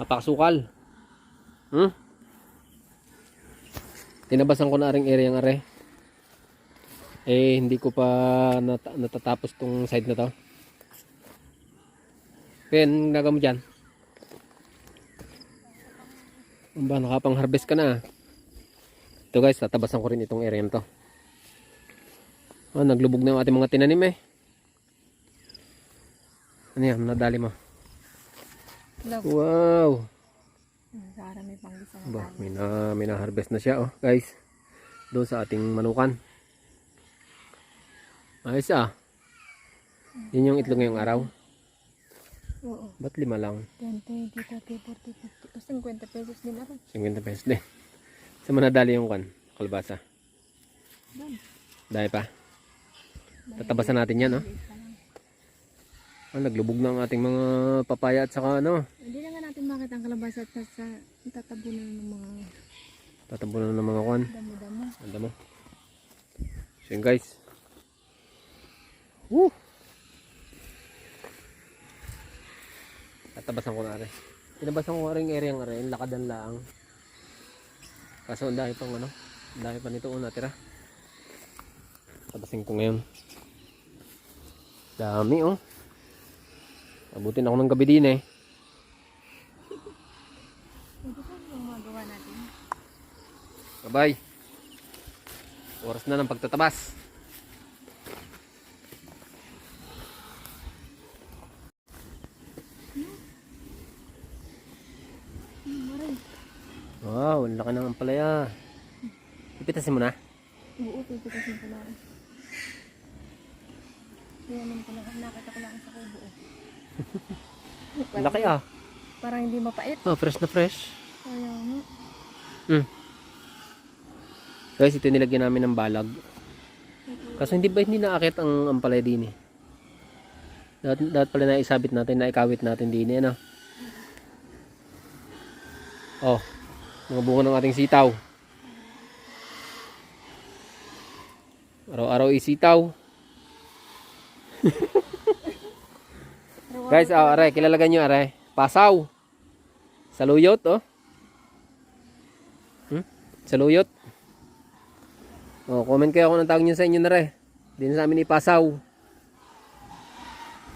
Napakasukal. Tinabasan ko na ring area ng are. Hindi ko pa natatapos tong side na to. Pen, nagamo dyan. Ba, nakapang harvest ka na. Ito guys, tatabasan ko rin itong area na to. Naglubog na yung ating mga tinanim eh. Ano yan, nadali mo? Love. Wow! Sara may panggisa na Ba, tayo. may na-harvest na siya oh, guys. Doon sa ating manukan. Ayos ah. Yun yung itlog ngayong araw. Oo. Ba't 5 lang? 20, 30, 40, 50. 50 pesos din ako. 50 pesos din. Sa manadali yung kan, kalbasa. Doon. Dahil pa. Tatabasan natin yan oh. Naglubog na ang ating mga papaya at saka ano. Hindi na nga natin makita ang kalabasa at sa tatabunan ng mga Tatabunan ng mga kwan. damo-damo. Ganda mo. So yun guys. Woo! Tatabasan ko na rin. Tinabasan ko rin area ng rin. Lakadan laang. Kaso ang dahil pang ano. Ang dahil pa nito natira. Tabasin ko ngayon. Dami oh. Abutin ako ng gabi din eh. Ito po yung magawa natin. Bye-bye. Oras na ng pagtatabas. Wow, ang laki ng ampalaya. Ipitasin mo na. Oo, pipitasin ko lang. Kaya naman pala, nakita ko lang sa kubo. Ang laki ah. Parang hindi mapait. Oh, fresh na fresh. Kaya nga. Guys, ito nilagyan namin ng balag. Kaso hindi naakit ang ampalaya din eh. Dapat pala na isabit natin, na ikawit natin din eh, ano? Oh, mga bunga ng ating sitaw. Araw-araw isitaw. Guys, aray, kilalagan nyo aray. Pasaw. Saluyot, oh. Saluyot. Oh, comment kayo kung anong tawag nyo sa inyo na rin. Hindi na sa amin ipasaw.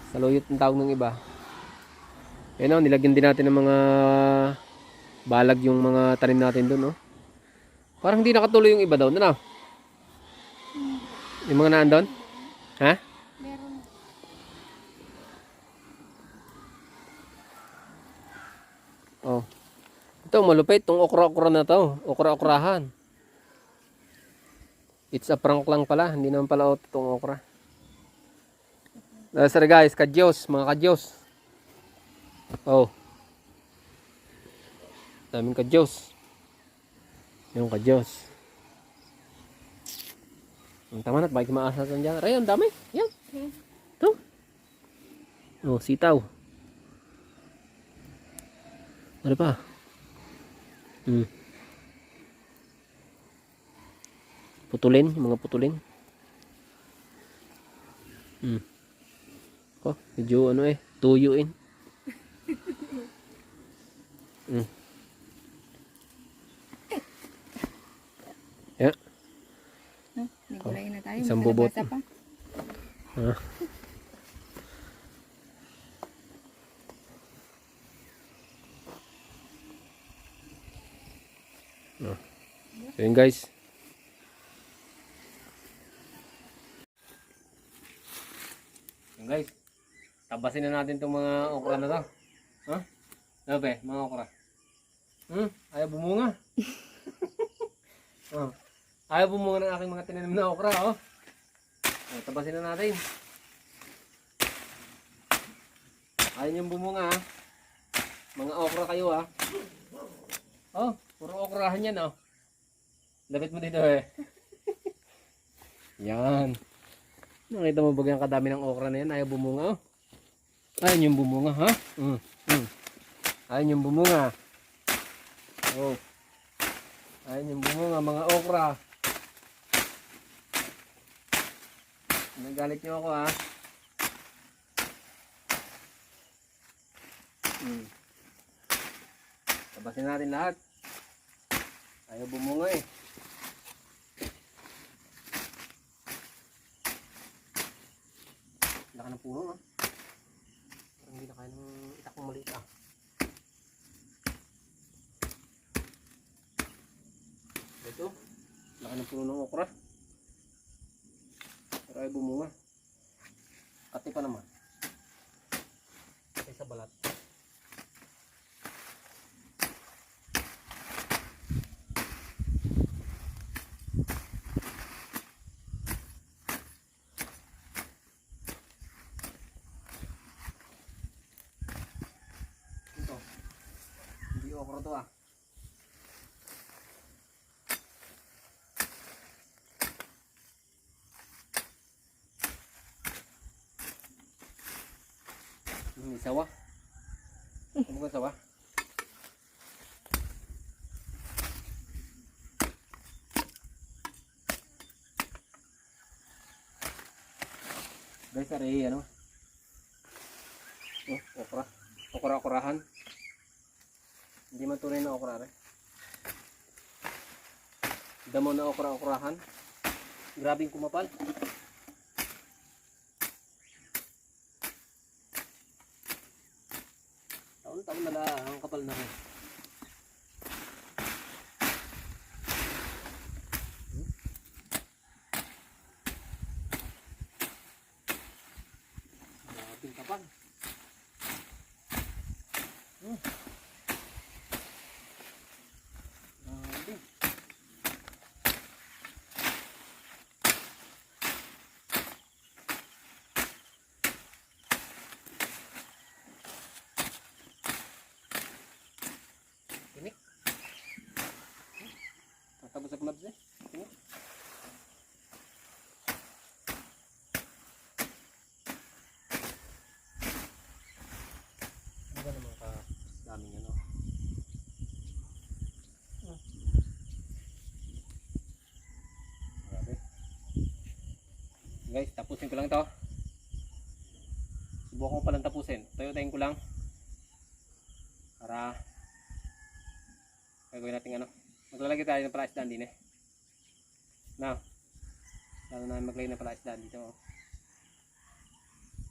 Saluyot ang tawag ng iba. Ayun oh, nilagyan din natin ng mga balag yung mga tanim natin doon, oh. Parang hindi nakatuloy yung iba doon, ano? Yung mga naan doon? Ha? Meron. Oh. Ito malupit tong okra-okra na to. Okra-okrahan. It's a prank lang pala, hindi naman pala itong okra. Sorry guys, kadyos, mga kadyos. Oh. Daming kadyos. Yung kadyos. Ang tama na, bakit maasa sa dyan? Aray, ang dami. Yan. Ito. Oh, sitaw. Ano pa? Putulin, yung mga putulin. Oh, medyo ano eh, tuyuin. Yeah. No, nagulay na tayo. Isang bubot. Kalabasa pa. So yun guys. Yun guys. Tabasin na natin itong mga okra na to. Ha? Ano ba mga okra? Ayaw bumunga. Ayaw bumunga ng aking mga tinanim na okra, oh. Tabasin na natin. Ayaw niyong bumunga, ha. Mga okra kayo, ha. Oh, puro okrahan yan, oh. Lapit mo dito, eh. Yan. Nakita mo ba yung kadami ng okra na yan? Ayaw bumunga, oh. Ayaw niyong bumunga, ha. Ayaw niyong bumunga. Oh. Ayaw niyong bumunga, mga okra. Nagalit niyo ako, ha. Tabasin natin lahat. Ayaw bumunga eh. Laki ng puno, no? Parang hindi na kaya ng itak kong maliit ah. Ito, laki ng puno ng okra. Pero ay bumunga. Kati pa naman. Kati sa balat. Ito, hindi okra to ah. May sawa. Ano ba sawa? Guys, ari ano? Oh, okra. Okra-okrahan. Hindi man tunay na okra rin. Damo na okra-okrahan. Grabing kumapal. Taon-taon na lang ang kapal na rin. Grabing kapal. Grabe. Tinik. Tatapos sa gloves eh. Tinik. Ano ba naman ka daming ano? Grabe. Guys, tapusin ko lang to. Subukan ko palang tapusin. Tayo-tayin ko lang. Para gagawin natin ano. Maglalagay tayo ng palaisdaan din eh. Now, lalo na maglagay ng palaisdaan dito. Oh.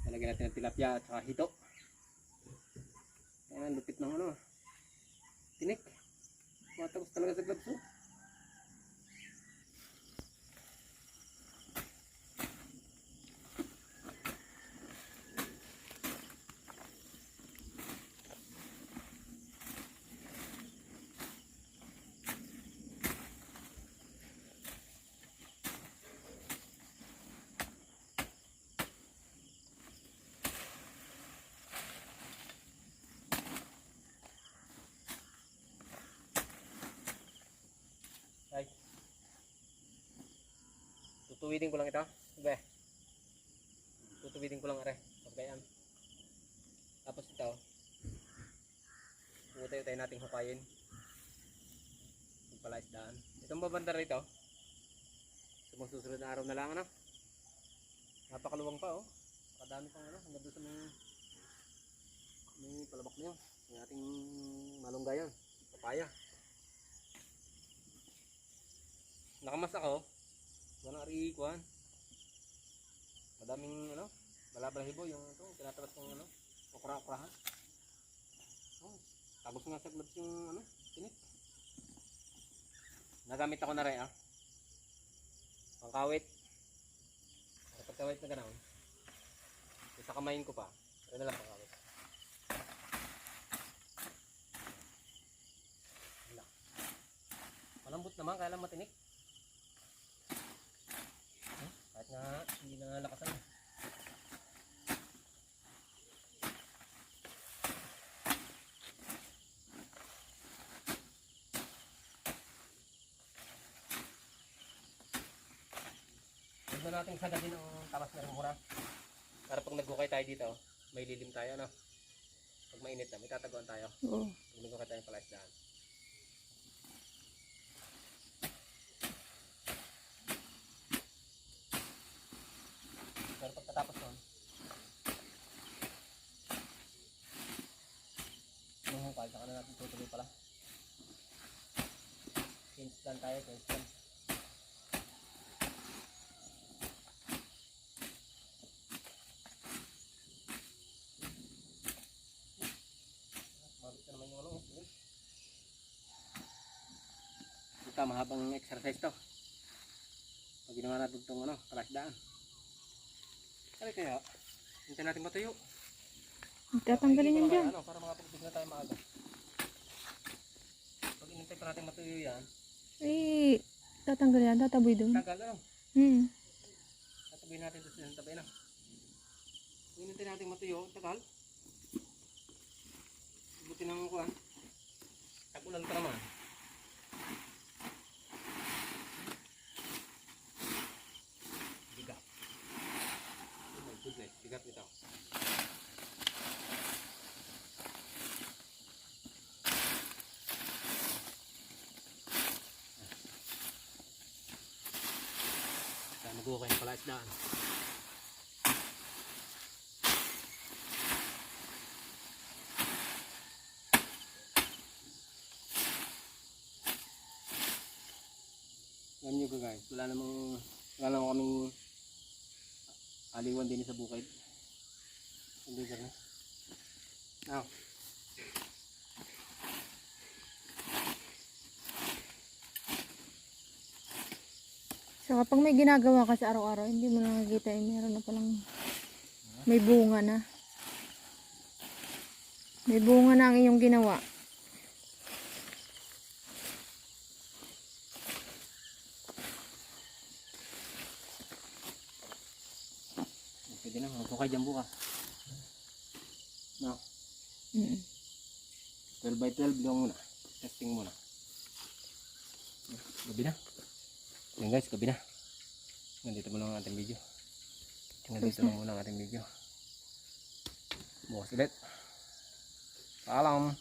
Lalagyan natin ng tilapia at saka hito. Ayan ang lupit ng ano. Tinik. Matapos talaga sa gloves oh. Ay. Tutuwidin ko lang ito. Be. Tutuwidin ko lang are. Pagkayaan. Tapos ito. Utay-utay nating hukayin. Yung palaisdaan. Itong babanda rito. Sa mga susunod na araw na lang ano. Napakaluwang pa oh. Kadami pang ano. Hanggang doon sa may palabak na yun. Yung ating malunggayan. Papaya. Nakamas ako. Walang ari-ikuan. Madaming ano, balabalahibo yung ito, tinatabas ng ano, okra-okrahan. Oh, tagos nga sa gloves yung ano, tinik. Nagamit ako na rin ah. Pangkawit. Pagkawit na ganoon. Sa kamayin ko pa. Pero na lang pangkawit. Wala. Malambot naman, kaya lang matinik. Kahit nga hindi na lakasan. Huwag na natin sagabin ang tapas na rumura. Para pag nagukay tayo dito, may lilim tayo, no? Pag mainit na, may tataguan tayo. Oo. Pag nagukay tayo ng palaisdaan. Pero pagkatapos nun, nung hukay, saka na natin tutuloy pala. Saan tayo guys? Saan? Mabit na naman yung ano. Ito, mahabang exercise to. Pag ginawa natin itong ano, palasdaan. Kaya kaya, hintayin natin matuyo. Tatanggalin yun dyan. Ano, para makapagpig na tayo maaga. Pag inintay pa natin matuyo yan, Eh, tatanggalin yan. Tataboy doon. tagal ano. Tatabihin natin ito sa tabi na. Pag inintay natin matuyo, tagal. Buti ng kuhan. Tag-ulan pa naman. Bigat. Oh my goodness, bigat ito. Nag-ukay na pala isdaan. Yan nyo ko guys, wala namang kaming aliwan din sa bukid. Hindi ka na. Now, So kapag may ginagawa ka sa araw-araw, hindi mo nakikita eh, meron na palang may bunga na. May bunga na ang iyong ginawa. pwede na, magpukay dyan bukas. No, 12 by 12 lang muna. Testing muna. Gabi na. Yan guys, gabi na. Nandito muna ang ating video. Nandito lang muna ang ating video. Bukas ulit. Paalam.